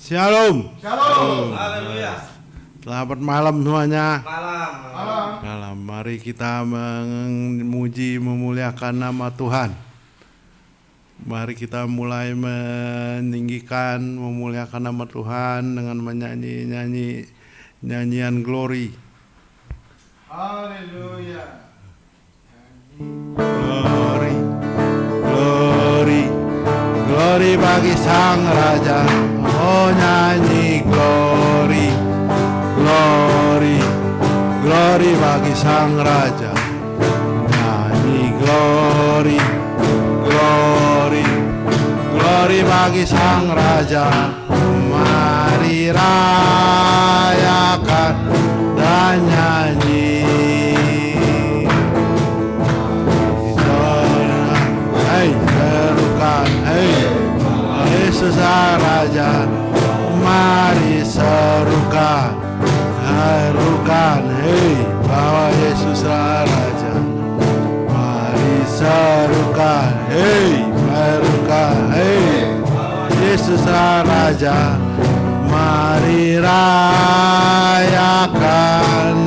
Shalom. Shalom. Haleluya. Selamat malam semuanya. Malam. Mari kita memuji memuliakan nama Tuhan. Mari kita mulai meninggikan memuliakan nama Tuhan dengan menyanyi nyanyian glory. Haleluya. Glory, glory, glory bagi Sang Raja. Oh nyanyi glory, glory, glory bagi Sang Raja. Nyanyi glory, glory, glory bagi Sang Raja. Mari rayakan dan nyanyi. Hey, serukan, hey, Yesus Raja. Mari serukan, serukan, hey, bahwa Yesus Raja. Mari serukan, hey, serukan, hey, Yesus Raja. Mari rayakan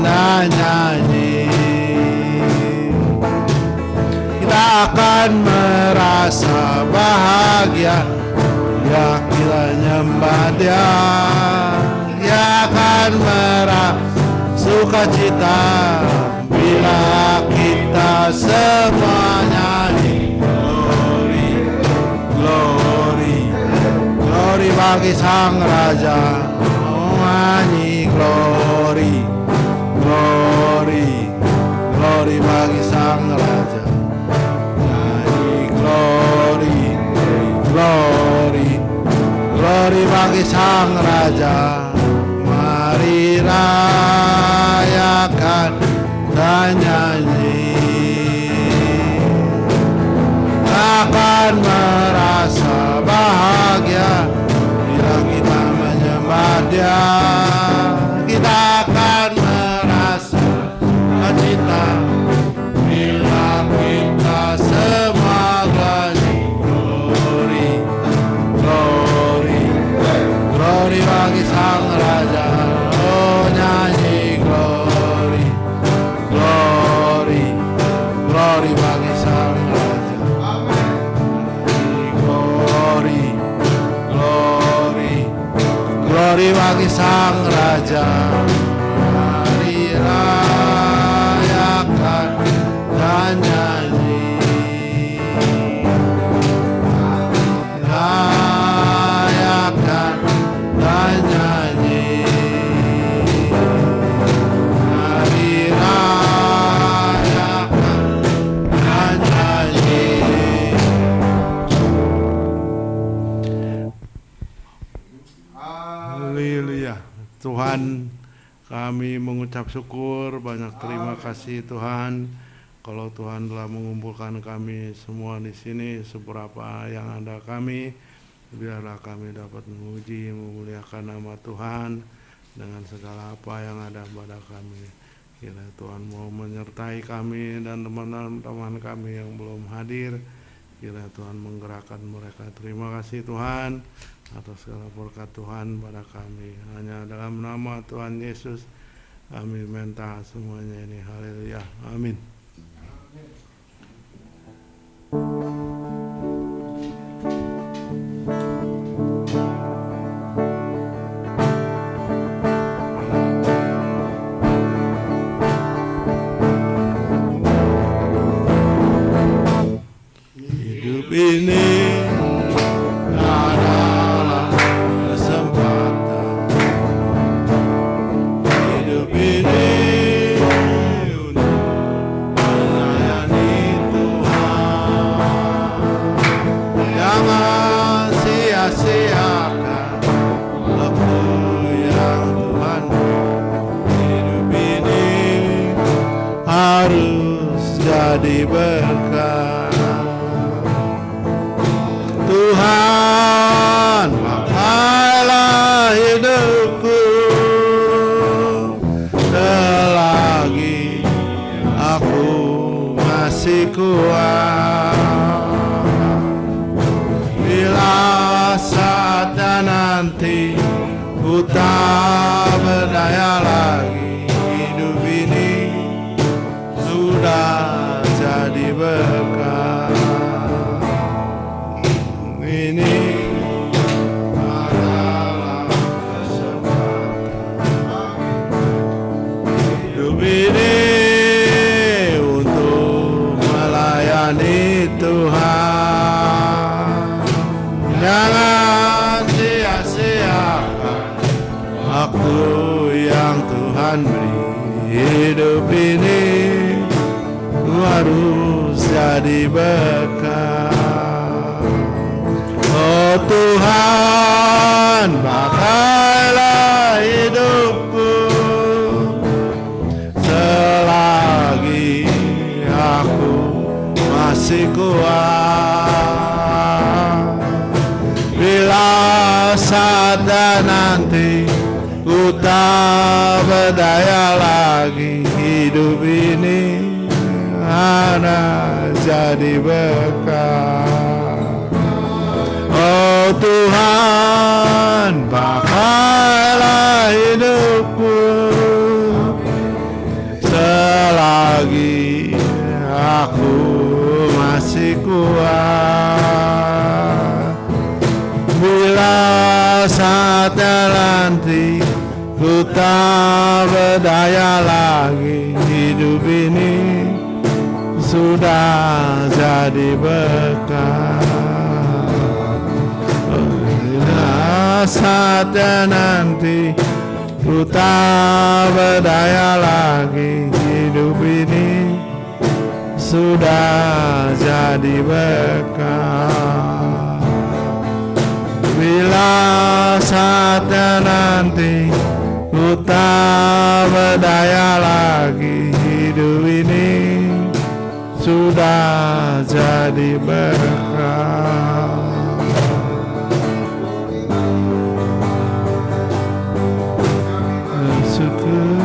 dan nyanyi. Kita akan merasa bahagia ya kita nyembah Dia. Dia akan merasa sukacita bila kita semua nyanyi glory, glory, glory bagi Sang Raja. Nyanyi glory, glory, glory bagi Sang Raja. Glory, glory, glory bagi Sang Raja. Mari rayakan dan nyanyi. Akan merasa bahagia bila kita menyembah Dia. Kita akan merasa cita bila kita semua glory, glory, glory bagi Sang Raja. Oh nyanyi glory, glory, glory bagi Sang Raja. Glory, glory, glory bagi Sang Raja. Mari rayakan dan nyanyi. Rayakan dan nyanyi. Mari rayakan dan nyanyi. Haleluya. Tuhan, kami mengucap syukur, banyak terima kasih Tuhan. Kalau Tuhan telah mengumpulkan kami semua di sini, seberapa yang ada kami, biarlah kami dapat memuji, memuliakan nama Tuhan dengan segala apa yang ada pada kami. Kira Tuhan mau menyertai kami dan teman-teman kami yang belum hadir. Kira Tuhan menggerakkan mereka. Terima kasih Tuhan atas segala berkat Tuhan pada kami. Hanya dalam nama Tuhan Yesus kami minta semuanya ini. Haleluya. Amin. Hidup ini adalah kesempatan. Hidup ini untuk melayani Tuhan. Jangan sia-siakan waktu yang Tuhan beri. Hidup ini harus jadi berkat. Tuhan, pakailah hidupku selagi aku masih kuat. Bila saat ku tak berdaya lagi. Hidup ini sudah jadi berkat. Ini adalah kesempatan hidup ini untuk melayani Tuhan. Jangan sia-siakan waktu yang Tuhan beri. Hidup ini harus jadi berkat. Oh Tuhan, pakailah hidupku selagi aku masih kuat. Bila saatnya nanti ku tak berdaya lagi, hidup ini hanya jadi berkat. Oh Tuhan, pakailah hidupku selagi aku masih kuat. Bila saatnya nanti ku tak berdaya lagi, hidup ini sudah jadi berkat. Bila saatnya nanti ku tak berdaya lagi, hidup ini sudah jadi berkat. Bila saatnya nanti ku tak berdaya lagi, hidup ini sudah jadi berkat. Syukur.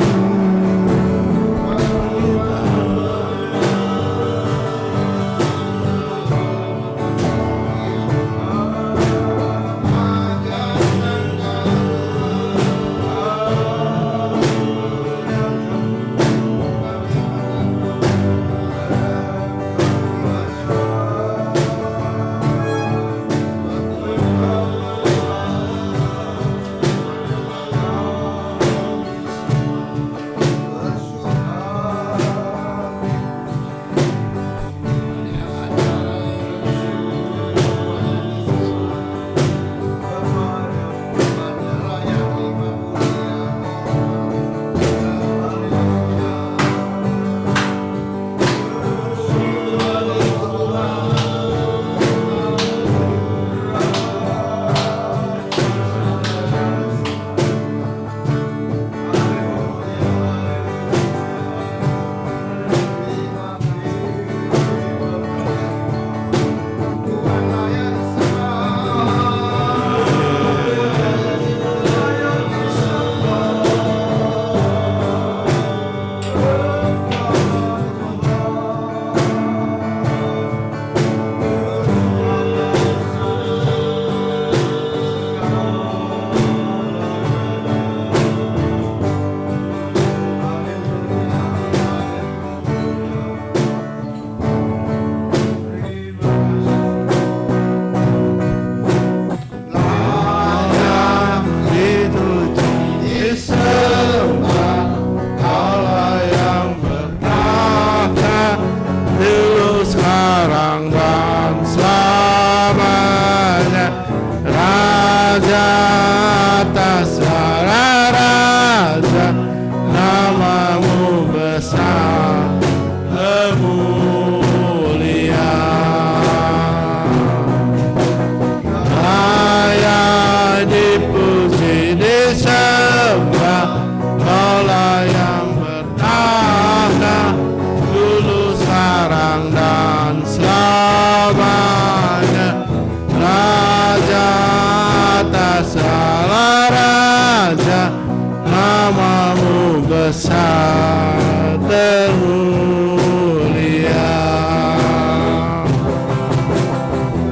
besar termulia.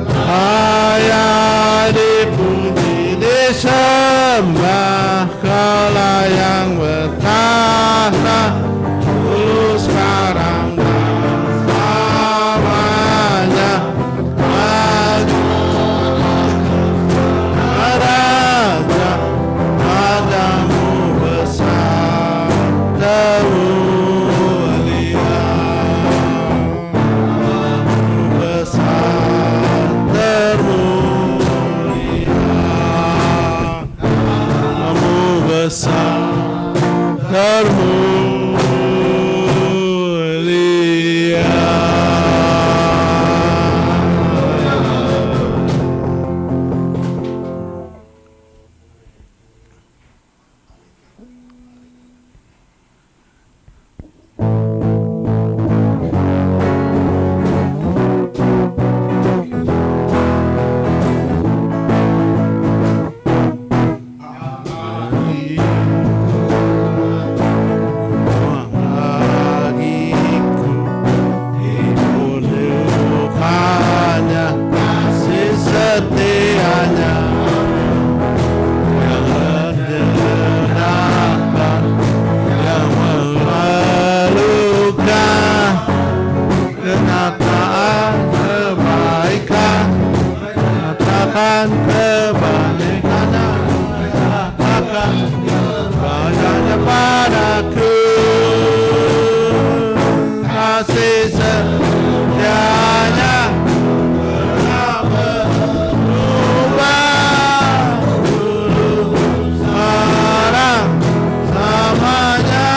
Ayah dipuji disembah, setianya yang menyenangkan, yang mengeluhkan kenyataan kebaikan, katakan kebaikannya, katakan kebaikannya padaku, kasih setianya pernah berubah dulu sekarang selamanya.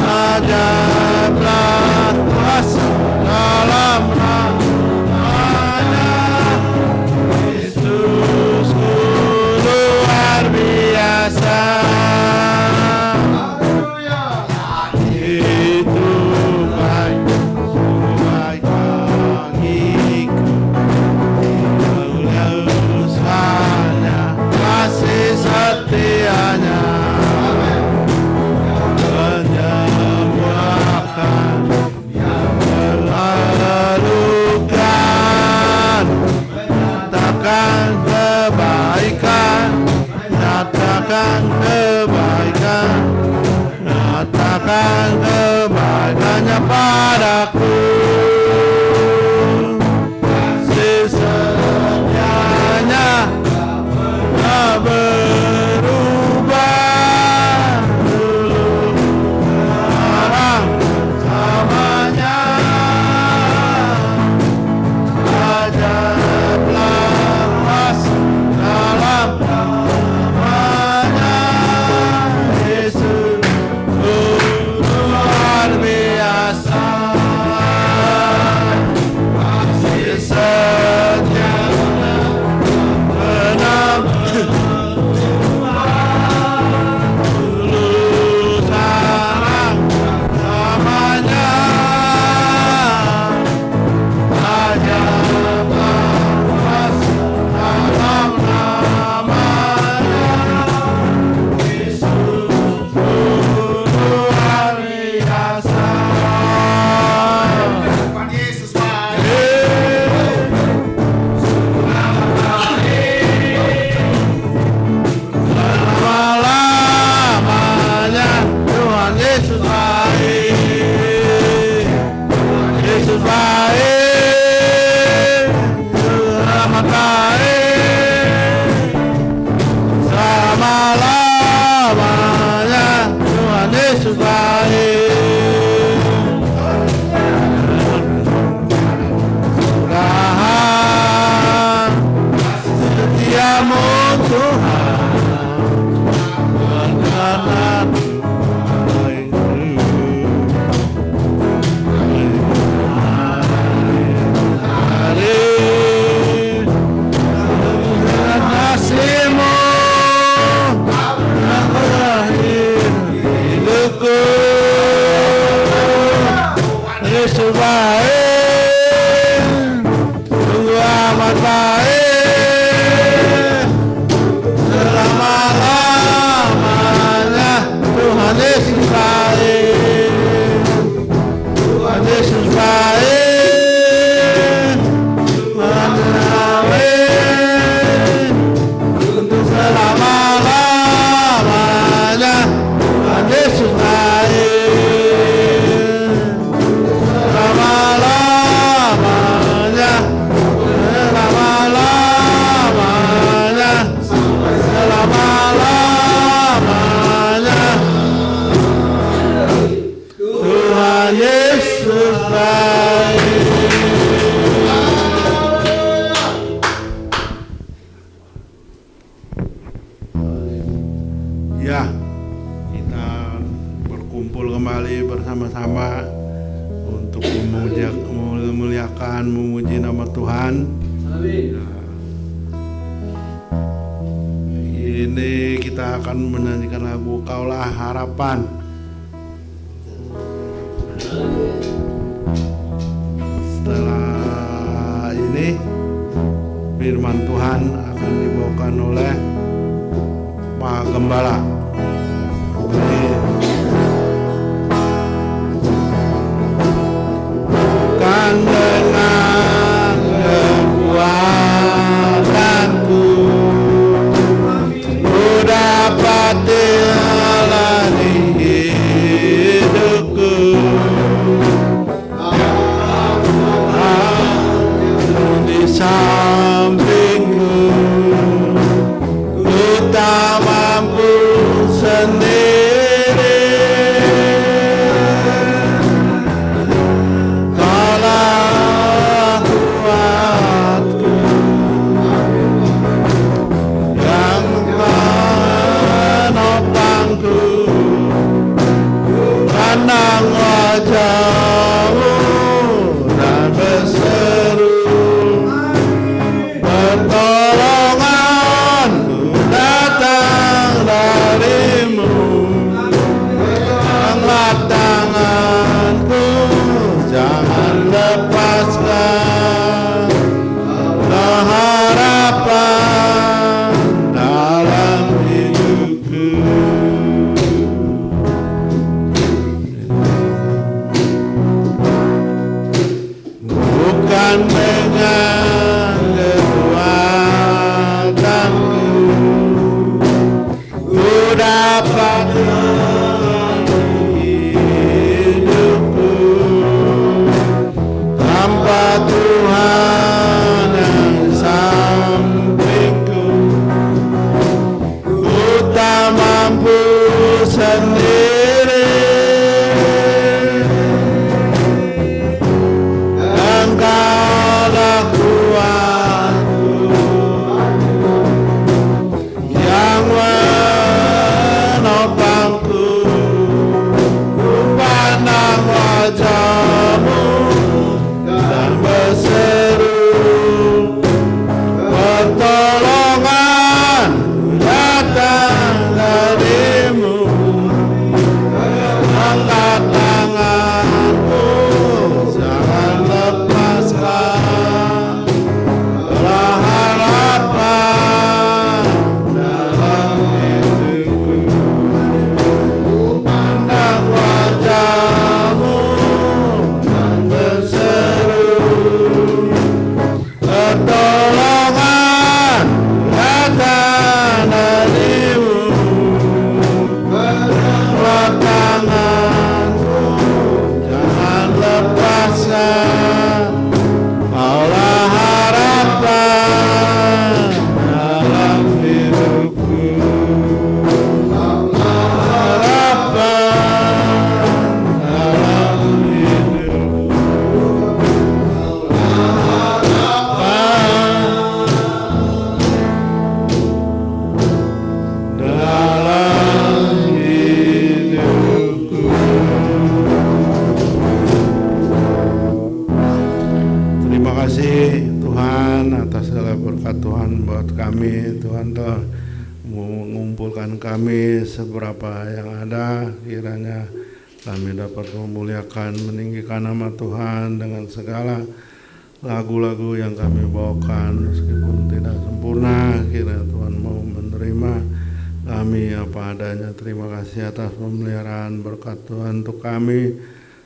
Ajablah kuasa dalam namanya, Yesusku luar biasa. Itu baik, baik bagiku, mulia-mulianya kasih setianya, menyembuhkan yang terlukan, nyatakan kebaikan, nyatakan kebaikan, nyatakan kebaikannya padaku, kasih setianya tak berubah dulu sekarang selamanya. Ajablah kuasa dalam namanya, Yesus luar biasa. Kasih setianya pernah dulu sekarang selamanya. Ajablah kuasa dalam namanya, Yesus luar biasa. Tuhan Yesus baik. Selama-lamanya Tuhan Yesus baik, Yesus baik, selamat baik. Selama-lamanya Tuhan Yesus baik. Tuhan setiamu Tuhan, karena kasih-Mu yang berakhir hidupku. Yesus baik, sungguh amat baik. Selama-lamanya Tuhan Yesus baik, Tuhan Yesus baik, Tuhan baik. Untuk selama-lamanya Tuhan Yesus baik, selama-lamanya, selama-lamanya, selama-lamanya Tuhan Yesus baik. Ya, kita berkumpul kembali bersama-sama untuk memuliakan, memuji nama Tuhan. Ini kita akan menyanyikan lagu Kaulah Harapan. Setelah ini firman Tuhan akan dibawakan oleh Pak Gembala. Bukan dengan sampingku, ku tak mampu sendiri. Kaulah kuatku yang menopangku, pandang wajah-Mu dan berseru, pertolonganku datang dari-Mu. Angkat tanganku, jangan lepaskan harapan dalam hidupku. Bukan dengan kekuatanku ku dapat hidupku, tanpa Tuhan yang sampingku, ku tak mampu sendiri. Engkaulah kuatku yang menopangku, ku pandang wajah-Mu dan berseru, pertolongan datang dari-Mu. Angkat tanganku, jangan lepaskan harapan dalam hidupku. Pandang wajah-Mu dan berseru, pertolongan datang dari-Mu. Angkat tanganku, jangan lepaskan, Kaulah harapan dalam hidupku. Harapan dalam hidupku. Harapan dalam hidupku. Terima kasih Tuhan atas segala berkat Tuhan buat kami. Tuhan telah mengumpulkan kami seberapa yang ada. Kiranya kami dapat memuliakan, meninggikan nama Tuhan dengan segala lagu-lagu yang kami bawakan. Meskipun tidak sempurna, kiranya Tuhan mau menerima kami apa adanya. Terima kasih atas pemeliharaan berkat Tuhan untuk kami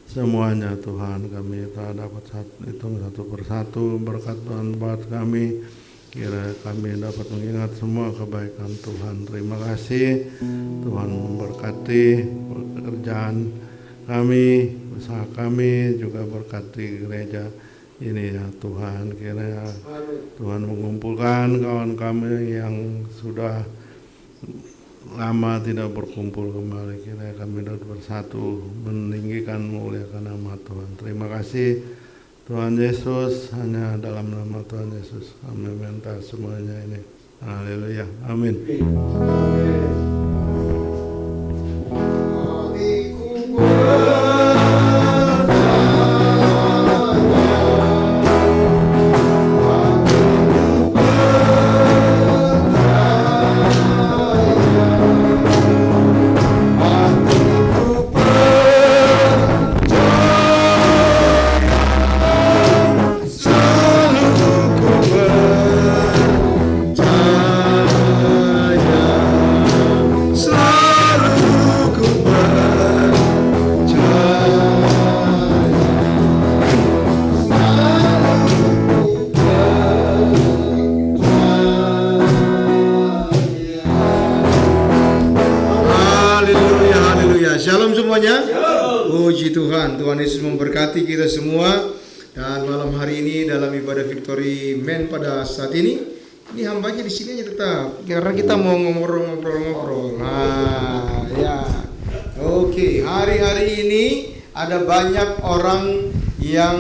semuanya. Tuhan, kami tak dapat hitung satu persatu berkat Tuhan buat kami. Kira kami dapat mengingat semua kebaikan Tuhan. Terima kasih Tuhan memberkati pekerjaan kami, usaha kami, juga berkati gereja ini ya Tuhan. Kiranya Tuhan mengumpulkan kawan kami yang sudah lama tidak berkumpul kembali. Kiranya kami dapat bersatu meninggikan memuliakan nama Tuhan. Terima kasih Tuhan Yesus, hanya dalam nama Tuhan Yesus kami minta semuanya ini. Haleluya, amin. Shalom semuanya. Puji Tuhan, Tuhan Yesus memberkati kita semua. Dan malam hari ini dalam ibadah Victory Men pada saat ini hambanya di sini aja tetap karena kita mau ngobrol-ngobrol. Nah, ya. Oke, hari-hari ini ada banyak orang yang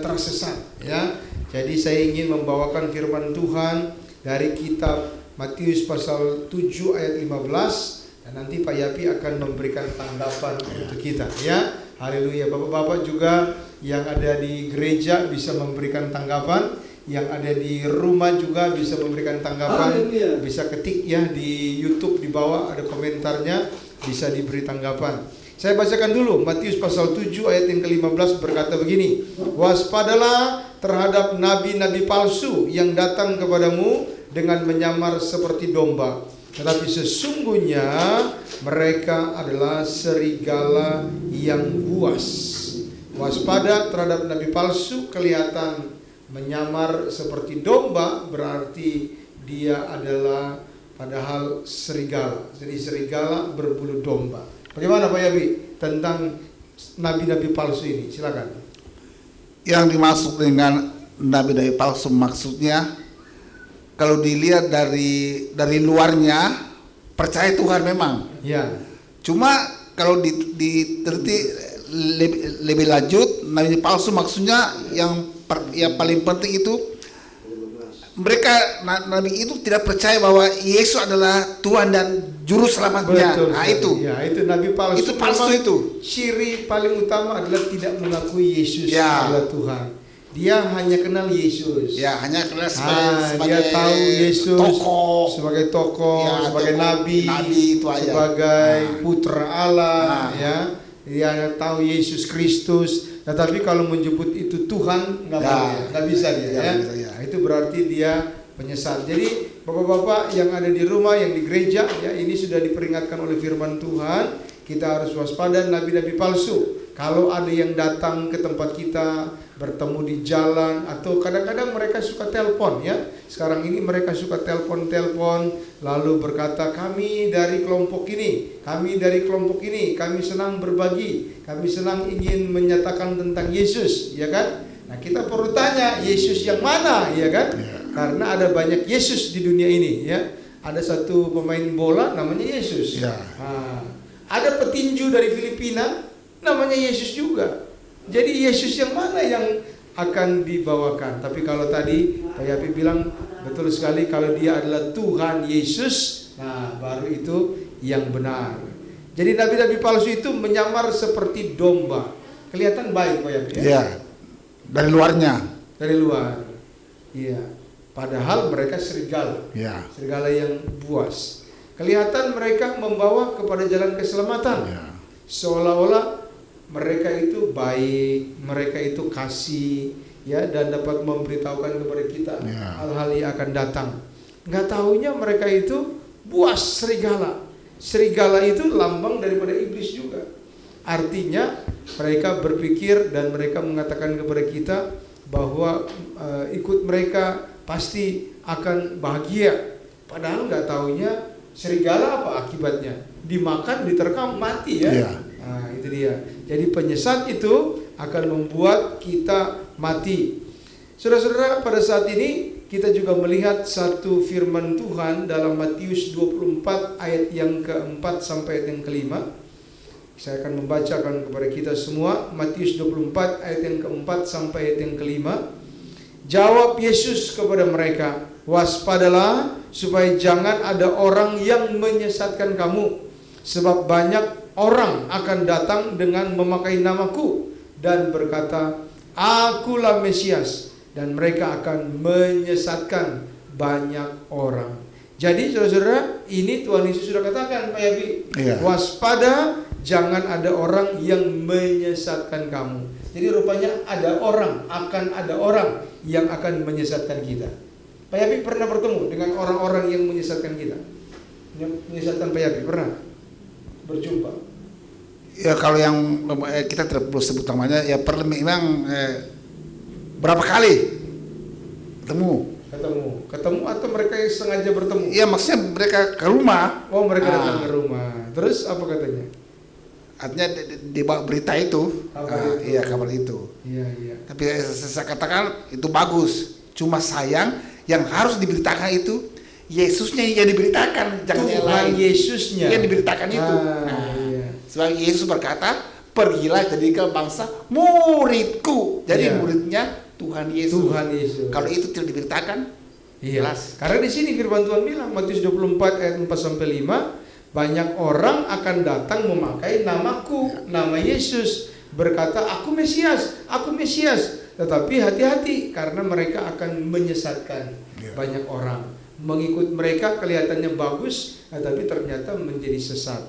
tersesat ya. Jadi saya ingin membawakan firman Tuhan dari kitab Matius pasal 7 ayat 15 dan nanti Pak Yapi akan memberikan tanggapan untuk kita ya. Haleluya. Bapak-bapak juga yang ada di gereja bisa memberikan tanggapan, yang ada di rumah juga bisa memberikan tanggapan. Haleluya. Bisa ketik ya di YouTube di bawah ada komentarnya, bisa diberi tanggapan. Saya bacakan dulu Matius pasal 7 ayat yang ke-15 berkata begini. Waspadalah terhadap nabi-nabi palsu yang datang kepadamu dengan menyamar seperti domba, tetapi sesungguhnya mereka adalah serigala yang buas. Waspada terhadap nabi palsu, kelihatan menyamar seperti domba, berarti dia adalah padahal serigala. Jadi serigala berbulu domba. Bagaimana Pak Yabi tentang nabi-nabi palsu ini? Silakan. Yang dimaksud dengan nabi-nabi palsu maksudnya kalau dilihat dari luarnya percaya Tuhan memang. Ya. Cuma kalau diteliti lebih lanjut, nabi palsu maksudnya yang paling penting itu mereka nabi itu tidak percaya bahwa Yesus adalah Tuhan dan juru selamatnya. Betul, nah itu. Ya, itu nabi palsu. Itu palsu itu. Ciri paling utama adalah tidak mengakui Yesus Ya. adalah Tuhan. Dia hanya kenal Yesus. Ya, hanya kenal sebagai dia tahu Yesus tokoh. sebagai tokoh, Ya, sebagai tokoh, nabi, itu aja. sebagai putra Allah, Nah. ya. Dia tahu Yesus Kristus, tetapi kalau menyebut itu Tuhan nggak Ya. boleh, nggak bisa dia. Ya, Ya. bisa, ya. Itu berarti dia penyesat. Jadi bapak-bapak yang ada di rumah, yang di gereja, ya ini sudah diperingatkan oleh firman Tuhan. Kita harus waspada nabi-nabi palsu. Kalau ada yang datang ke tempat kita, bertemu di jalan, atau kadang-kadang mereka suka telepon ya. Sekarang ini mereka suka telepon lalu berkata kami dari kelompok ini, kami dari kelompok ini, kami senang berbagi, kami senang ingin menyatakan tentang Yesus, ya kan? Nah kita perlu tanya Yesus yang mana, ya kan? Karena ada banyak Yesus di dunia ini ya. Ada satu pemain bola namanya Yesus. Ya. Nah, ada petinju dari Filipina namanya Yesus juga. Jadi Yesus yang mana yang akan dibawakan? Tapi kalau tadi Pak Yapi bilang betul sekali, kalau dia adalah Tuhan Yesus, nah baru itu yang benar. Jadi nabi-nabi palsu itu menyamar seperti domba. Kelihatan baik Pak Yapi ya? Ya. Dari luarnya. Dari luar. Iya. Padahal mereka serigala. Ya. Serigala yang buas. Kelihatan mereka membawa kepada jalan keselamatan. Ya. Seolah-olah mereka itu baik, mereka itu kasih, ya, dan dapat memberitahukan kepada kita Ya. hal-hal yang akan datang. Nggak taunya mereka itu buas serigala. Serigala itu lambang daripada iblis juga. Artinya mereka berpikir dan mereka mengatakan kepada kita bahwa ikut mereka pasti akan bahagia. Padahal nggak taunya serigala apa akibatnya? Dimakan, diterkam, mati ya. Ya. Nah, itu dia. Jadi penyesat itu akan membuat kita mati. Saudara-saudara, pada saat ini kita juga melihat satu firman Tuhan dalam Matius 24 ayat yang keempat sampai ayat yang kelima. Saya akan membacakan kepada kita semua Matius 24 ayat yang keempat sampai ayat yang kelima. Jawab Yesus kepada mereka, waspadalah supaya jangan ada orang yang menyesatkan kamu. Sebab banyak orang akan datang dengan memakai namaku dan berkata, Akulah Mesias, dan mereka akan menyesatkan banyak orang. Jadi saudara-saudara, ini Tuhan Yesus sudah katakan Pak Yabi, Iya. waspada, jangan ada orang yang menyesatkan kamu. Jadi rupanya akan ada orang yang akan menyesatkan kita. Pak Yabi pernah bertemu dengan orang-orang yang menyesatkan kita? Menyesatkan Pak Yabi pernah berjumpa? Ya kalau yang kita tidak perlu sebut namanya, ya perlu memang berapa kali ketemu atau mereka yang sengaja bertemu? Iya, maksudnya mereka ke rumah. Oh, mereka datang ke rumah. Terus apa katanya? artinya di berita itu, Kabar itu. iya kabar itu. Iya, iya. Tapi saya katakan itu bagus. Cuma sayang yang harus diberitakan itu Yesusnya yang diberitakan, jangan yang Tuhan lain. Yesusnya Yang diberitakan itu. iya. Sebab Yesus berkata, pergilah jadikan bangsa muridku. Jadi Iya. muridnya Tuhan Yesus. Tuhan Yesus. Kalau itu tidak diberitakan, Iya. jelas. Karena di sini firman Tuhan bilang Matius 24 ayat 4 sampai 5, banyak orang akan datang memakai namaku, nama Yesus, berkata aku Mesias, aku Mesias. Tetapi hati-hati karena mereka akan menyesatkan banyak orang. Mengikut mereka kelihatannya bagus, tetapi ternyata menjadi sesat.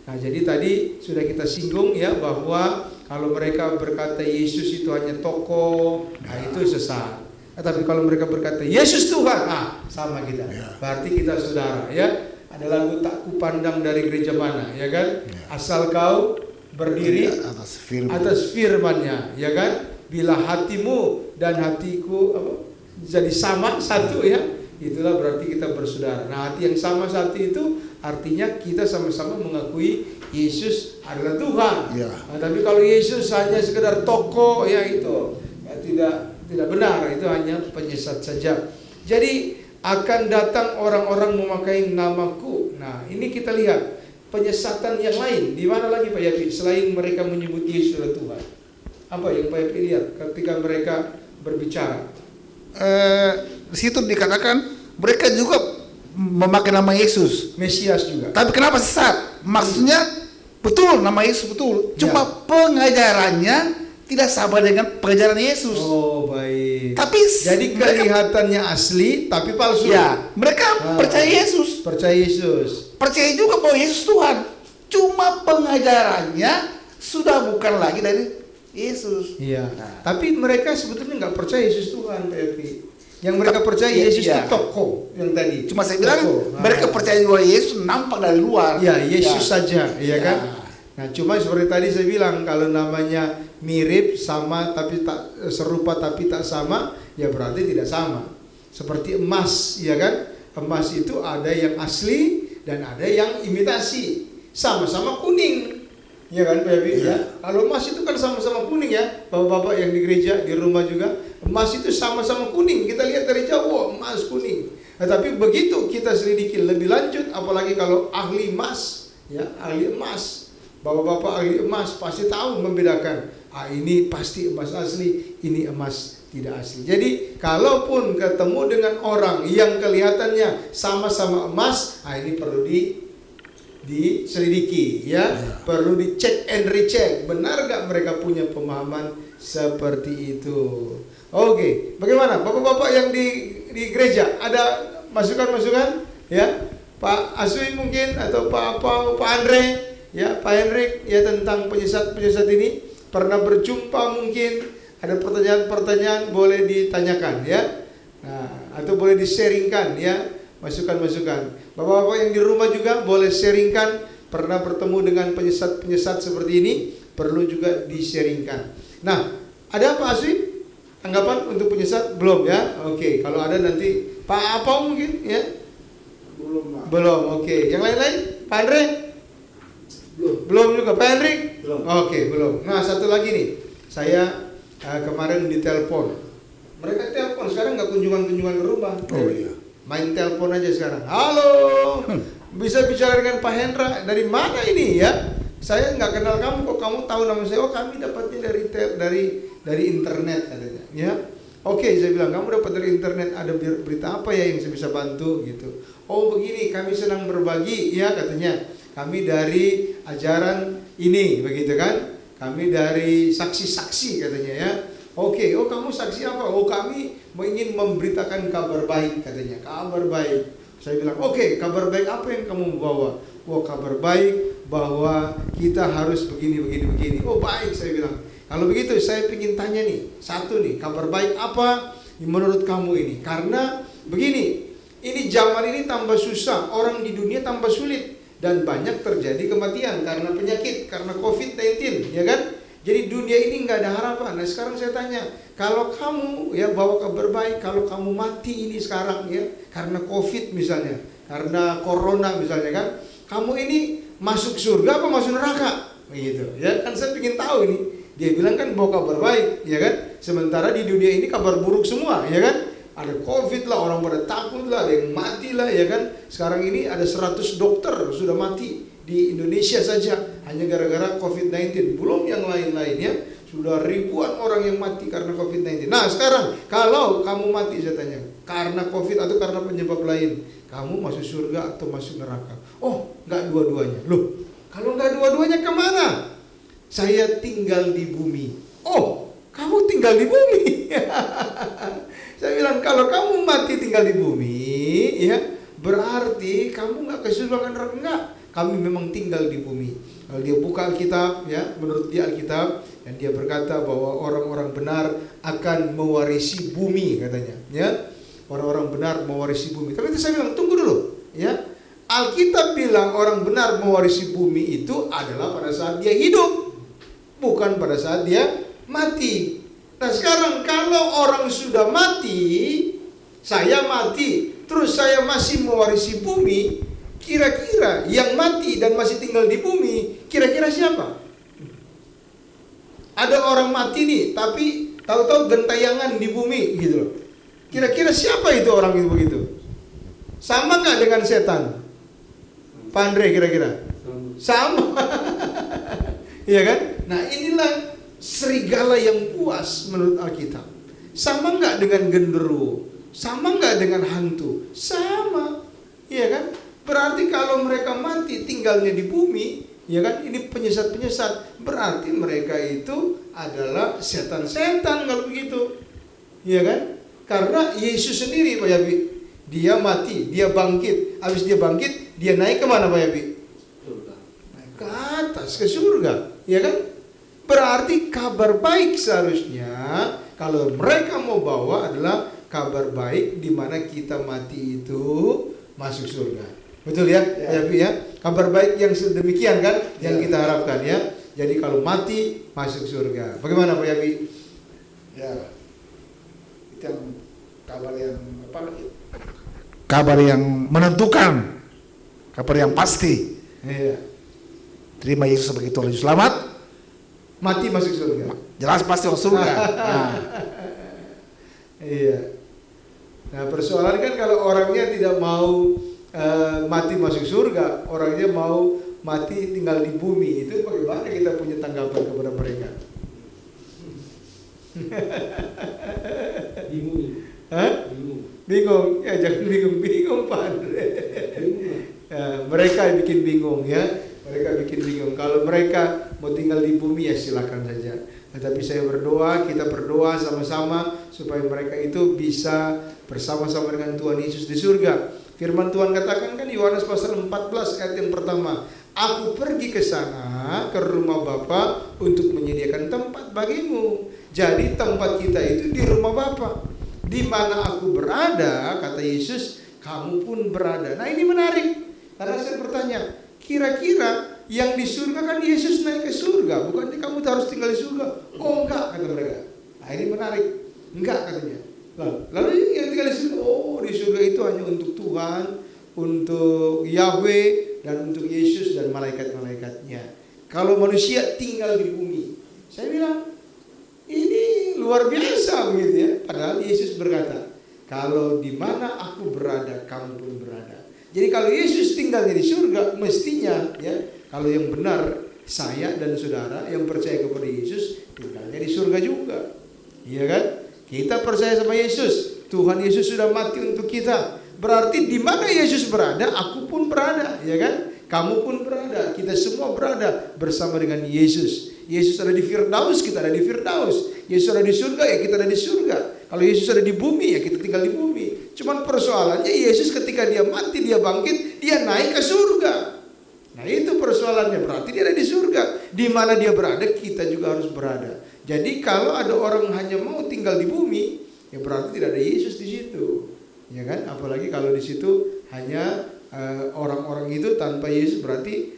Nah, jadi tadi sudah kita singgung ya bahwa kalau mereka berkata Yesus itu hanya tokoh, nah itu sesat. Tapi kalau mereka berkata Yesus Tuhan, sama kita. Berarti kita saudara ya. Ada lagu tak kupandang dari gereja mana, ya kan? Asal kau berdiri atas firman-Nya, ya kan? Bila hatimu dan hatiku jadi sama satu ya, itulah berarti kita bersaudara. Nah, hati yang sama satu itu artinya kita sama-sama mengakui Yesus adalah Tuhan. Nah, tapi kalau Yesus hanya sekedar tokoh ya itu ya, tidak benar, itu hanya penyesat saja. Jadi akan datang orang-orang memakai namaku. Nah, ini kita lihat penyesatan yang lain. Di mana lagi Pak Yapi? Selain mereka menyebut Yesus adalah Tuhan. Apa yang Pak Yapi lihat ketika mereka berbicara? Di situ dikatakan mereka juga memakai nama Yesus. Mesias juga. Tapi kenapa sesat? Maksudnya betul nama Yesus betul. Cuma pengajarannya tidak sama dengan pengajaran Yesus. Oh, baik. Tapi jadi kelihatannya asli tapi palsu. Ya, mereka percaya Yesus. Percaya Yesus. Percaya juga bahwa Yesus Tuhan. Cuma pengajarannya sudah bukan lagi dari Yesus. Iya. Tapi mereka sebetulnya nggak percaya Yesus Tuhan, Pak Evi. Yang mereka percaya Yesus itu tokoh yang tadi. Cuma saya bilang mereka percaya bahwa Yesus nampak dari luar. Ya, Yesus saja, ya kan? Nah, cuma seperti tadi saya bilang kalau namanya mirip sama tapi tak serupa tapi tak sama, ya berarti tidak sama. Seperti emas, ya kan? Emas itu ada yang asli dan ada yang imitasi. Sama-sama kuning. Ya kan, Pak Evi? Ya. Kalau emas itu kan sama-sama kuning ya. Bapak-bapak yang di gereja, di rumah juga, emas itu sama-sama kuning. Kita lihat dari jauh, emas kuning. Nah, tapi begitu kita selidiki lebih lanjut, apalagi kalau ahli emas, ya, ahli emas. Bapak-bapak ahli emas pasti tahu membedakan. Ini pasti emas asli, ini emas tidak asli. Jadi kalaupun ketemu dengan orang yang kelihatannya sama-sama emas, ini perlu diselidiki ya. Perlu dicek and recheck. Benar gak mereka punya pemahaman seperti itu? Oke, bagaimana bapak-bapak yang di gereja? Ada masukan-masukan ya? Pak Aswi mungkin atau Pak Andre? Ya, Pak Henrik, ya tentang penyesat ini pernah berjumpa mungkin ada pertanyaan-pertanyaan boleh ditanyakan ya, nah, atau boleh di-sharingkan ya masukan-masukan. Bapak-bapak yang di rumah juga boleh sharingkan pernah bertemu dengan penyesat seperti ini, perlu juga di-sharingkan. Nah, ada apa Aswi? Tanggapan untuk penyesat belum ya? Oke, kalau ada nanti Pak Apong mungkin ya? Belum. Oke, yang lain-lain? Pak Andre? Belum juga. Pak Hendrik? Belum. Oke, belum. Nah, satu lagi nih. Saya kemarin ditelepon. Mereka telepon, sekarang nggak kunjungan-kunjungan ke rumah. Oh iya. Main telepon aja sekarang. Halo, bisa bicara dengan Pak Hendra. Dari mana ini ya? Saya nggak kenal kamu, kok kamu tahu nama saya? Oh, kami dapatnya dari internet katanya. Ya. Oke, saya bilang kamu dapat dari internet, ada berita apa ya yang saya bisa bantu gitu. Oh begini, kami senang berbagi ya katanya. Kami dari ajaran ini begitu kan. Kami dari saksi-saksi katanya ya. Oke, oh kamu saksi apa? Oh kami ingin memberitakan kabar baik katanya. Kabar baik. Saya bilang, oke, kabar baik apa yang kamu bawa? Oh kabar baik bahwa kita harus begini. Oh baik, saya bilang. Kalau begitu saya ingin tanya nih, satu nih, kabar baik apa menurut kamu ini? Karena begini, ini zaman ini tambah susah, orang di dunia tambah sulit. Dan banyak terjadi kematian karena penyakit, karena COVID-19, ya kan? Jadi dunia ini nggak ada harapan. Nah sekarang saya tanya, kalau kamu ya bawa kabar baik, kalau kamu mati ini sekarang ya, karena COVID misalnya, karena corona misalnya kan, kamu ini masuk surga apa masuk neraka? begitu ya kan. Saya ingin tahu ini, dia bilang kan bawa kabar baik ya kan, sementara di dunia ini kabar buruk semua ya kan. Ada COVID lah, orang pada takut lah, ada yang mati lah ya kan. Sekarang ini ada 100 dokter sudah mati di Indonesia saja hanya gara-gara COVID-19, belum yang lain-lainnya. Sudah ribuan orang yang mati karena COVID-19. Nah sekarang kalau kamu mati, saya tanya, karena COVID atau karena penyebab lain, kamu masuk surga atau masuk neraka? Oh, nggak dua-duanya. Loh, kalau nggak dua-duanya kemana? Saya tinggal di bumi. Oh, kamu tinggal di bumi. Saya bilang kalau kamu mati tinggal di bumi, ya berarti kamu nggak ke surga kan? Enggak. Kami memang tinggal di bumi. Kalau dia buka Alkitab, ya menurut dia Alkitab, dan dia berkata bahwa orang-orang benar akan mewarisi bumi, katanya. Ya, orang-orang benar mewarisi bumi. Tapi itu saya bilang tunggu dulu, ya. Alkitab bilang orang benar mewarisi bumi itu adalah pada saat dia hidup, bukan pada saat dia mati. Nah sekarang kalau orang sudah mati, saya mati, terus saya masih mewarisi bumi, kira-kira yang mati dan masih tinggal di bumi, kira-kira siapa? Ada orang mati nih, tapi tahu-tahu gentayangan di bumi gitu loh. Kira-kira siapa itu orang itu begitu? Sama nggak dengan setan? Pak Andre kira-kira? Sama. Iya kan? Nah inilah serigala yang puas menurut Alkitab. Sama nggak dengan genderuwo? Sama nggak dengan hantu? Sama, iya kan? Berarti kalau mereka mati tinggalnya di bumi, ya kan? Ini penyesat-penyesat. Berarti mereka itu adalah setan-setan kalau begitu, iya kan? Karena Yesus sendiri Pak Yabi, dia mati, dia bangkit. Habis dia bangkit, dia naik kemana Pak Yabi? Naik ke atas, ke surga, ya kan? Berarti kabar baik seharusnya kalau mereka mau bawa adalah kabar baik di mana kita mati itu masuk surga. Betul ya? Ya, ya. Kabar baik yang sedemikian kan yang kita harapkan ya. Jadi kalau mati masuk surga. Bagaimana Pak Yabi? Ya. Itu yang kabar yang apa? Kabar yang menentukan. Kabar yang pasti. Iya. Terima Yesus sebagai Tuhan Yesus selamat. Mati masuk surga. Jelas pasti masuk surga. Nah. Iya. Nah persoalan kan kalau orangnya tidak mau mati masuk surga, orangnya mau mati tinggal di bumi, itu bagaimana kita punya tanggapan kepada mereka? Bingung. Hah? Bingung. Ya jangan bingung Pak Andre. Ya, mereka yang bikin bingung ya. Mereka bikin bingung. Kalau mereka mau tinggal di bumi ya silakan saja. Tetapi saya berdoa, kita berdoa sama-sama supaya mereka itu bisa bersama-sama dengan Tuhan Yesus di surga. Firman Tuhan katakan kan Yohanes pasal 14 ayat yang pertama, aku pergi ke sana ke rumah Bapa untuk menyediakan tempat bagimu. Jadi tempat kita itu di rumah Bapa. Di mana aku berada, kata Yesus, kamu pun berada. Nah ini menarik. Karena saya bertanya, kira-kira yang di surga kan Yesus naik ke surga, bukannya kamu harus tinggal di surga? Oh enggak, kata mereka. Nah ini menarik. Enggak katanya. Lalu yang tinggal di surga, oh di surga itu hanya untuk Tuhan, untuk Yahweh, dan untuk Yesus dan malaikat-malaikatnya. Kalau manusia tinggal di bumi. Saya bilang, ini luar biasa begitu ya. Padahal Yesus berkata, kalau di mana aku berada, kamu pun berada. Jadi kalau Yesus tinggalnya di surga, mestinya ya, kalau yang benar saya dan saudara yang percaya kepada Yesus tinggalnya di surga juga. Iya kan? Kita percaya sama Yesus. Tuhan Yesus sudah mati untuk kita. Berarti di mana Yesus berada, aku pun berada, ya kan? Kamu pun berada, kita semua berada bersama dengan Yesus. Yesus ada di Firdaus, kita ada di Firdaus. Yesus ada di surga, ya kita ada di surga. Kalau Yesus ada di bumi, ya kita tinggal di bumi. Cuman persoalannya Yesus ketika dia mati, dia bangkit, dia naik ke surga. Nah itu persoalannya, berarti dia ada di surga. Di mana dia berada, kita juga harus berada. Jadi kalau ada orang hanya mau tinggal di bumi, ya berarti tidak ada Yesus di situ. Ya kan? Apalagi kalau di situ hanya orang-orang itu tanpa Yesus, berarti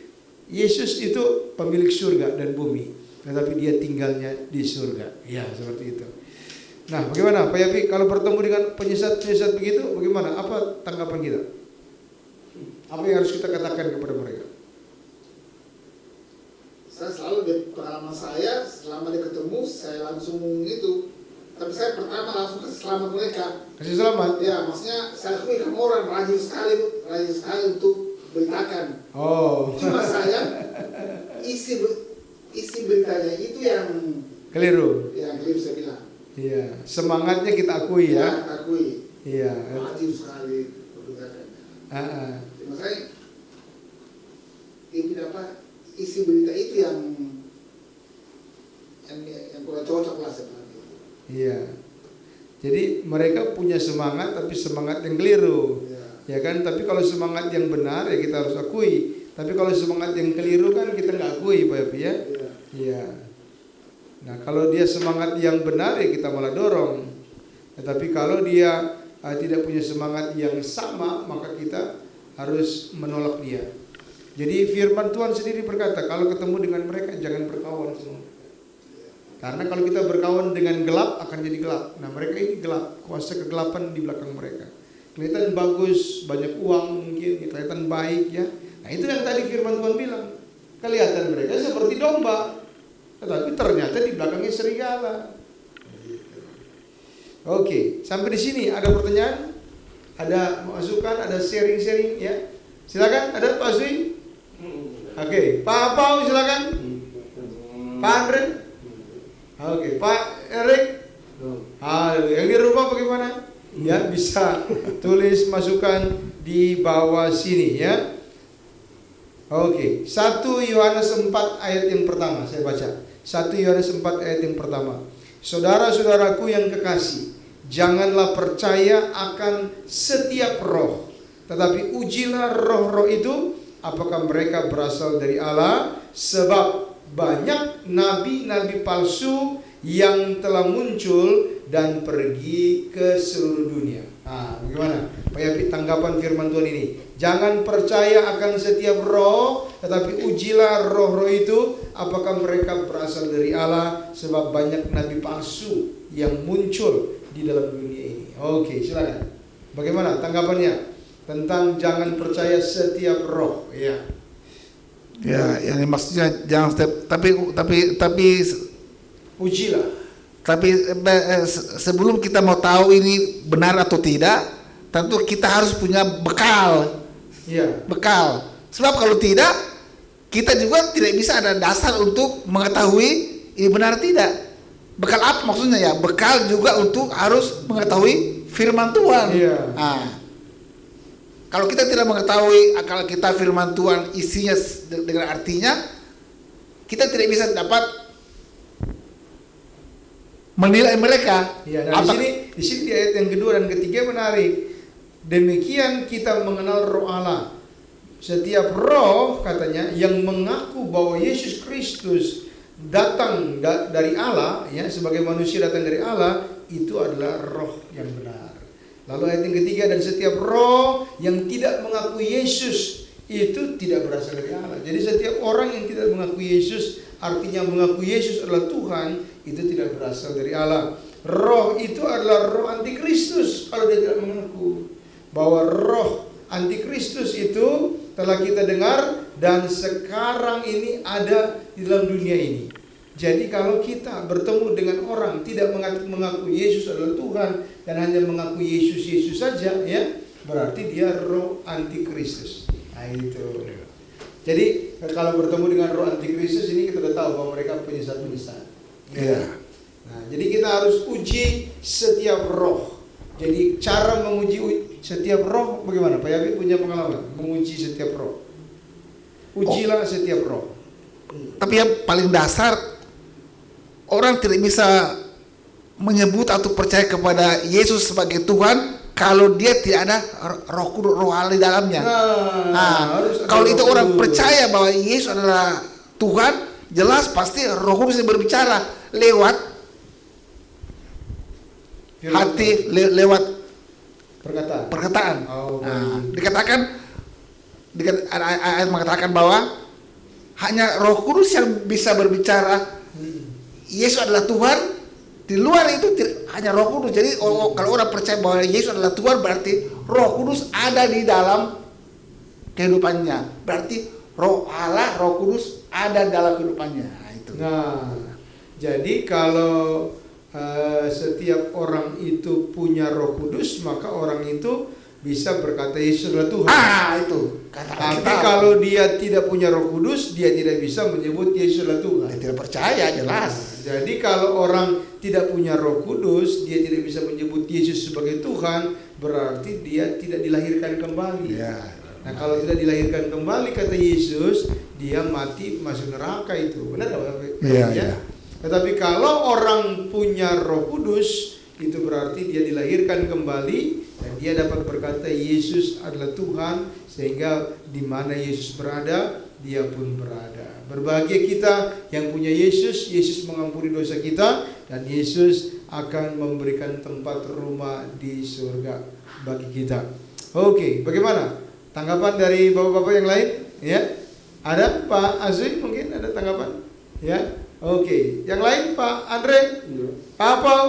Yesus itu pemilik surga dan bumi, tetapi dia tinggalnya di surga. Ya seperti itu. Nah bagaimana Pak Yapi kalau bertemu dengan penyesat-penyesat begitu, bagaimana? Apa tanggapan kita? Apa yang harus kita katakan kepada mereka? Saya selalu di pengalaman saya, selama dia ketemu, saya langsung itu. Tapi saya pertama langsung kasih selamat mereka. Kasih selamat. Ya, maksudnya saya akui kamu orang rajin sekali untuk beritakan. Oh. Cuma saya isi beritanya itu yang Keliru. saya bilang. Iya, semangatnya kita akui ya. Akui. Iya. Rajin sekali beritakannya. Cuma saya isi berita itu yang kurang cocok lah sebenarnya. Iya. Jadi mereka punya semangat tapi semangat yang keliru. Ya kan? Tapi kalau semangat yang benar ya kita harus akui. Tapi kalau semangat yang keliru kan kita nggak akui, Pak Yapi ya. Iya. Nah, kalau dia semangat yang benar ya kita malah dorong. Tetapi kalau dia tidak punya semangat yang sama, maka kita harus menolak dia. Jadi firman Tuhan sendiri berkata, kalau ketemu dengan mereka jangan berkawan semua. Karena kalau kita berkawan dengan gelap akan jadi gelap. Nah, mereka ini gelap, kuasa kegelapan di belakang mereka. Kelihatan bagus, banyak uang mungkin, kelihatan baik ya. Nah, itu yang tadi firman Tuhan bilang. Kelihatan mereka seperti domba, tetapi ternyata di belakangnya serigala. Oke, sampai di sini ada pertanyaan? Ada masukan, ada sharing-sharing ya? Silakan, ada Pak Sui? Oke, Pak Pau silakan. Pak Andre? Oke, Pak Erik? Yang di rumah bagaimana? Ya, bisa tulis masukan di bawah sini ya. Oke, 1 Yohanes 4 ayat yang pertama saya baca. 1 Yohanes 4 ayat yang pertama. Saudara-saudaraku yang kekasih, janganlah percaya akan setiap roh, tetapi ujilah roh-roh itu apakah mereka berasal dari Allah, sebab banyak nabi-nabi palsu yang telah muncul dan pergi ke seluruh dunia. Nah, bagaimana Pak Yapi tanggapan firman Tuhan ini? Jangan percaya akan setiap roh, tetapi ujilah roh-roh itu apakah mereka berasal dari Allah, sebab banyak nabi palsu yang muncul di dalam dunia ini. Oke, silakan. Bagaimana tanggapannya tentang jangan percaya setiap roh? Ya. Ya, yang maksudnya jangan tapi Ujilah. Tapi sebelum kita mau tahu ini benar atau tidak, tentu kita harus punya bekal. Ya. Bekal. Sebab kalau tidak, kita juga tidak bisa ada dasar untuk mengetahui ini benar tidak. Bekal apa maksudnya ya? Bekal juga untuk harus mengetahui firman Tuhan. Iya. Nah, kalau kita tidak mengetahui akal kita firman Tuhan isinya dengan artinya, kita tidak bisa dapat menilai mereka. Ya, nah di sini di ayat yang kedua dan ketiga menarik. Demikian kita mengenal roh Allah. Setiap roh katanya yang mengaku bahwa Yesus Kristus datang dari Allah ya, sebagai manusia datang dari Allah, itu adalah roh yang benar. Lalu ayat yang ketiga, dan setiap roh yang tidak mengaku Yesus itu tidak berasal dari Allah. Jadi setiap orang yang tidak mengaku Yesus, artinya mengaku Yesus adalah Tuhan, itu tidak berasal dari Allah. Roh itu adalah roh antikristus kalau dia tidak mengaku. Bahwa roh antikristus itu telah kita dengar dan sekarang ini ada di dalam dunia ini. Jadi kalau kita bertemu dengan orang tidak mengaku Yesus adalah Tuhan dan hanya mengaku Yesus saja ya, berarti dia roh antikristus. Nah itu. Jadi kalau bertemu dengan roh antikristus ini kita sudah tahu bahwa mereka penyesat-penyesat. Ya. Nah, jadi kita harus uji setiap roh. Jadi cara menguji setiap roh bagaimana? Pak Yabi punya pengalaman menguji setiap roh. Ujilah setiap roh. Tapi yang paling dasar, orang tidak bisa menyebut atau percaya kepada Yesus sebagai Tuhan kalau dia tidak ada roh kudus, roh Allah di dalamnya. Kalau itu orang percaya bahwa Yesus adalah Tuhan, jelas pasti roh kudus yang berbicara lewat hati, lewat perkataan. Dikatakan ayat mengatakan bahwa hanya Roh Kudus yang bisa berbicara Yesus adalah Tuhan. Di luar itu hanya Roh Kudus. Jadi kalau orang percaya bahwa Yesus adalah Tuhan, berarti Roh Kudus ada di dalam kehidupannya. Berarti Roh Allah, Roh Kudus ada dalam kehidupannya. Nah, itu. Nah, jadi kalau setiap orang itu punya Roh Kudus, maka orang itu bisa berkata Yesus adalah Tuhan. Itu. Kata-kata Tapi kalau dia tidak punya Roh Kudus, dia tidak bisa menyebut Yesus adalah Tuhan. dia tidak percaya, jelas. Jadi kalau orang tidak punya Roh Kudus, dia tidak bisa menyebut Yesus sebagai Tuhan, berarti dia tidak dilahirkan kembali. Ya. Nah, kalau tidak dilahirkan kembali, kata Yesus, dia mati masuk neraka itu. Benar nggak? Iya, iya. Tetapi kalau orang punya Roh Kudus, itu berarti dia dilahirkan kembali dan dia dapat berkata Yesus adalah Tuhan, sehingga di mana Yesus berada, dia pun berada. Berbahagia kita yang punya Yesus. Yesus mengampuni dosa kita dan Yesus akan memberikan tempat rumah di surga bagi kita. Oke, bagaimana tanggapan dari bapak-bapak yang lain? Ya, ada Pak Azui mungkin ada tanggapan? Ya, oke. Yang lain Pak Andre, Pak Apau.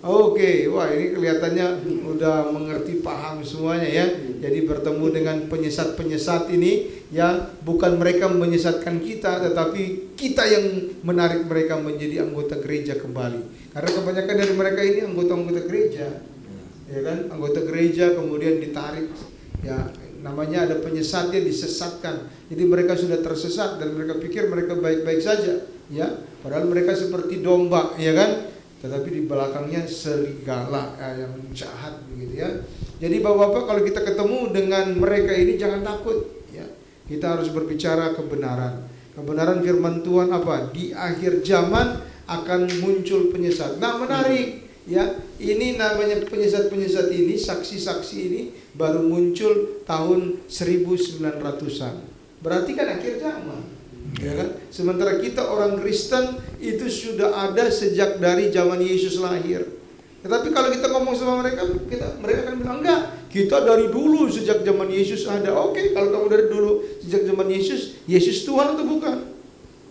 Oke, wah ini kelihatannya udah mengerti, paham semuanya ya. Jadi bertemu dengan penyesat-penyesat ini ya, bukan mereka menyesatkan kita, tetapi kita yang menarik mereka menjadi anggota gereja kembali. Karena kebanyakan dari mereka ini anggota-anggota gereja, ya kan? Anggota gereja kemudian ditarik, ya namanya ada penyesatnya, disesatkan. Jadi mereka sudah tersesat dan mereka pikir mereka baik-baik saja, ya. Padahal mereka seperti domba, ya kan? Tetapi di belakangnya serigala yang jahat begitu ya. Jadi bapak-bapak, kalau kita ketemu dengan mereka ini jangan takut ya. Kita harus berbicara kebenaran. Kebenaran firman Tuhan apa? Di akhir zaman akan muncul penyesat. Nah, menarik ya. Ini namanya penyesat-penyesat ini, saksi-saksi ini baru muncul tahun 1900-an. Berarti kan akhir zaman. Ya kan? Sementara kita orang Kristen itu sudah ada sejak dari zaman Yesus lahir. Tetapi kalau kita ngomong sama mereka, mereka akan bilang enggak, kita dari dulu sejak zaman Yesus ada. Oke, kalau kamu dari dulu sejak zaman Yesus, Yesus Tuhan atau bukan?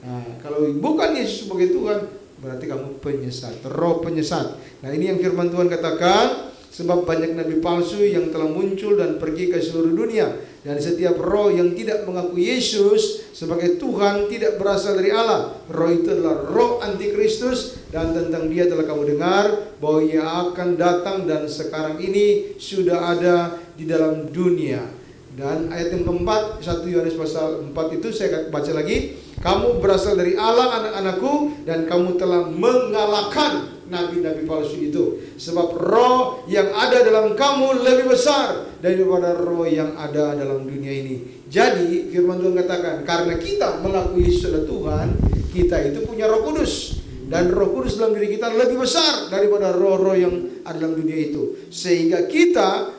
Nah, kalau bukan Yesus sebagai Tuhan, berarti kamu penyesat, roh penyesat. Nah, ini yang firman Tuhan katakan, sebab banyak nabi palsu yang telah muncul dan pergi ke seluruh dunia. Dan setiap roh yang tidak mengaku Yesus sebagai Tuhan tidak berasal dari Allah. Roh itu adalah roh antikristus, dan tentang dia telah kamu dengar bahwa ia akan datang dan sekarang ini sudah ada di dalam dunia. Dan ayat yang keempat, 1 Yohanes pasal 4 itu saya baca lagi. Kamu berasal dari Allah anak-anakku, dan kamu telah mengalahkan nabi-nabi palsu itu. Sebab roh yang ada dalam kamu lebih besar daripada roh yang ada dalam dunia ini. Jadi firman Tuhan katakan, karena kita mengakui Yesus adalah Tuhan, kita itu punya Roh Kudus. Dan Roh Kudus dalam diri kita lebih besar daripada roh-roh yang ada dalam dunia itu. Sehingga kita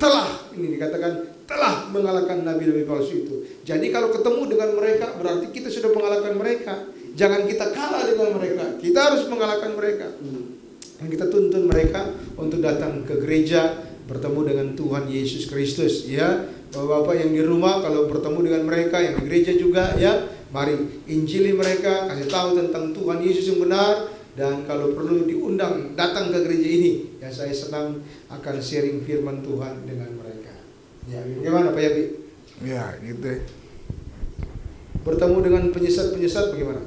telah, ini dikatakan, telah mengalahkan nabi-nabi palsu itu. Jadi kalau ketemu dengan mereka, berarti kita sudah mengalahkan mereka. Jangan kita kalah dengan mereka, kita harus mengalahkan mereka. Dan kita tuntun mereka untuk datang ke gereja, bertemu dengan Tuhan Yesus Kristus. Ya, bapak-bapak yang di rumah, kalau bertemu dengan mereka yang di gereja juga, ya, mari injili mereka, kasih tahu tentang Tuhan Yesus yang benar. Dan kalau perlu diundang datang ke gereja ini, ya saya senang akan sharing firman Tuhan dengan mereka. Ya, bagaimana Pak Yabi? Ya, gitu. Bertemu dengan penyesat-penyesat bagaimana?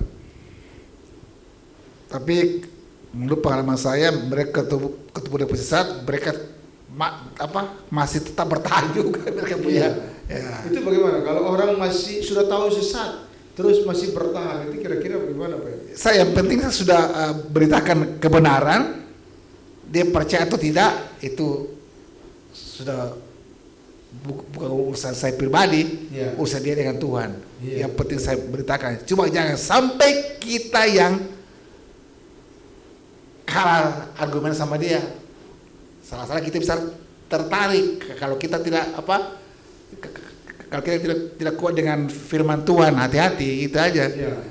Tapi menurut pengalaman saya, mereka ketemu dengan penyesat, mereka masih tetap bertahan juga mereka punya. Ya. Itu bagaimana? Kalau orang masih sudah tahu sesat, terus masih bertahan, itu kira-kira bagaimana Pak? Saya yang penting saya sudah beritakan kebenaran, dia percaya atau tidak, itu sudah bukan urusan saya pribadi, urusan dia dengan Tuhan. Yang penting saya beritakan. Cuma jangan sampai kita yang kalah argumen sama dia. Salah-salah kita bisa tertarik kalau kita tidak kalau kita tidak kuat dengan firman Tuhan. Hati-hati, itu aja.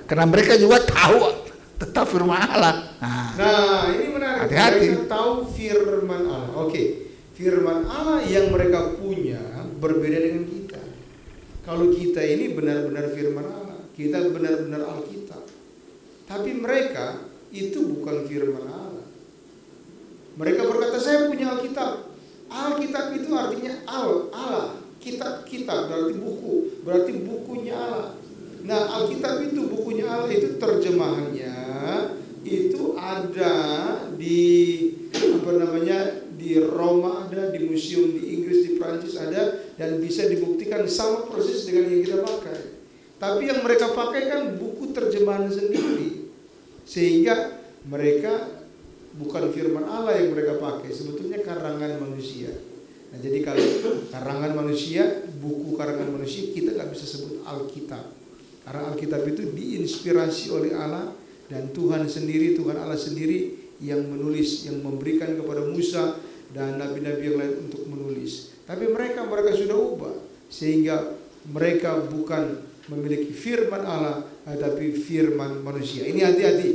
Karena mereka juga tahu tentang firman Allah. Nah, ini menarik. Hati-hati. Mereka tahu firman Allah. Oke. Firman Allah yang mereka punya berbeda dengan kita. Kalau kita ini benar-benar firman Allah, kita benar-benar Alkitab. Tapi mereka itu bukan firman Allah. Mereka berkata, saya punya Alkitab. Alkitab itu artinya Allah. Kitab berarti buku, berarti bukunya Allah. Nah, Alkitab itu bukunya Allah itu terjemahannya itu ada di di Roma ada, di museum di Inggris, di Prancis ada, dan bisa dibuktikan sama persis dengan yang kita pakai. Tapi yang mereka pakai kan buku terjemahan sendiri, sehingga mereka bukan firman Allah yang mereka pakai, sebetulnya karangan manusia. Nah, jadi kalau karangan manusia, buku karangan manusia, kita nggak bisa sebut Alkitab, karena Alkitab itu diinspirasi oleh Allah dan Tuhan Allah sendiri yang menulis, yang memberikan kepada Musa dan nabi-nabi yang lain untuk menulis. Tapi mereka sudah ubah, sehingga mereka bukan memiliki firman Allah, tapi firman manusia. Ini hati-hati,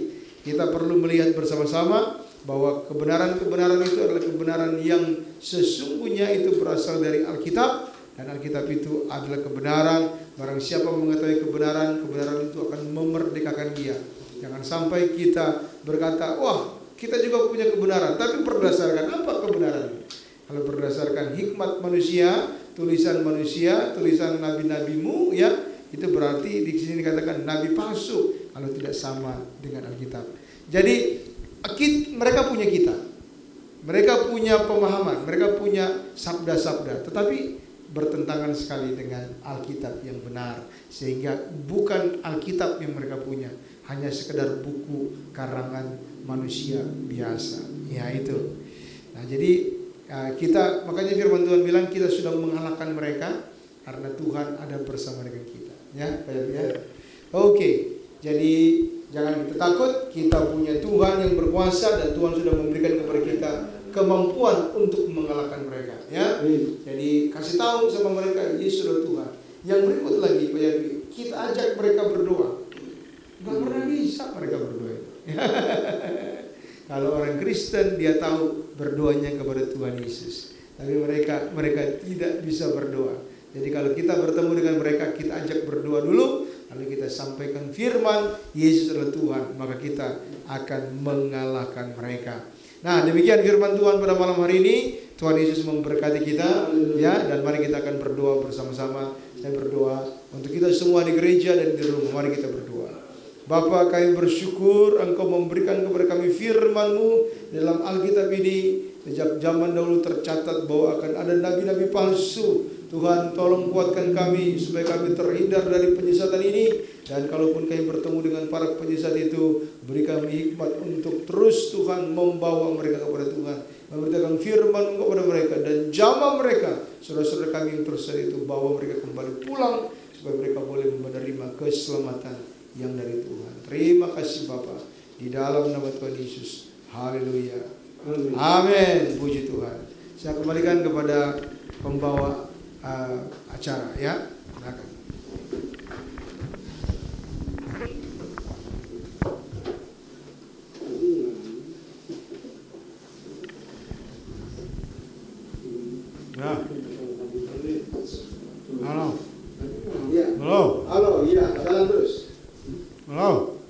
kita perlu melihat bersama-sama bahwa kebenaran-kebenaran itu adalah kebenaran yang sesungguhnya itu berasal dari Alkitab, dan Alkitab itu adalah kebenaran. Barang siapa mengetahui kebenaran, kebenaran itu akan memerdekakan dia. Jangan sampai kita berkata, wah kita juga punya kebenaran, tapi berdasarkan apa kebenaran? Kalau berdasarkan hikmat manusia, tulisan nabi-nabimu, ya, itu berarti di sini dikatakan nabi palsu kalau tidak sama dengan Alkitab. Jadi mereka punya kitab, mereka punya pemahaman, mereka punya sabda-sabda, tetapi bertentangan sekali dengan Alkitab yang benar, sehingga bukan Alkitab yang mereka punya, hanya sekedar buku karangan manusia biasa. Ya itu. Nah, jadi kita, makanya firman Tuhan bilang kita sudah mengalahkan mereka karena Tuhan ada bersama dengan kita. Ya, ya. Oke. Jadi jangan kita takut, kita punya Tuhan yang berkuasa dan Tuhan sudah memberikan kepada kita kemampuan untuk mengalahkan mereka, ya. Jadi kasih tahu sama mereka Yesus adalah Tuhan. Yang berikut lagi, Pak Yadi, kita ajak mereka berdoa. Gak pernah bisa mereka berdoa itu. Kalau orang Kristen dia tahu berdoanya kepada Tuhan Yesus, tapi mereka tidak bisa berdoa. Jadi kalau kita bertemu dengan mereka, kita ajak berdoa dulu, lalu kita sampaikan firman Yesus adalah Tuhan, maka kita akan mengalahkan mereka. Nah, demikian firman Tuhan pada malam hari ini. Tuhan Yesus memberkati kita, ya, dan mari kita akan berdoa bersama-sama. Saya berdoa untuk kita semua di gereja dan di rumah. Mari kita berdoa. Bapa, kami bersyukur Engkau memberikan kepada kami firman-Mu dalam Alkitab ini. Sejak zaman dahulu tercatat bahwa akan ada nabi-nabi palsu. Tuhan, tolong kuatkan kami supaya kami terhindar dari penyesatan ini. Dan kalaupun kami bertemu dengan para penyesat itu, beri kami hikmat untuk terus Tuhan membawa mereka kepada Tuhan, memberitakan firman kepada mereka, dan jamah mereka, saudara-saudara kami yang tersesat itu, bawa mereka kembali pulang supaya mereka boleh menerima keselamatan yang dari Tuhan. Terima kasih Bapa, di dalam nama Tuhan Yesus. Haleluya. Amin. Puji Tuhan. Saya kembalikan kepada pembawa acara, ya. Silakan. Ya. Halo. Ya. Halo. Halo, iya, jalan terus. Halo.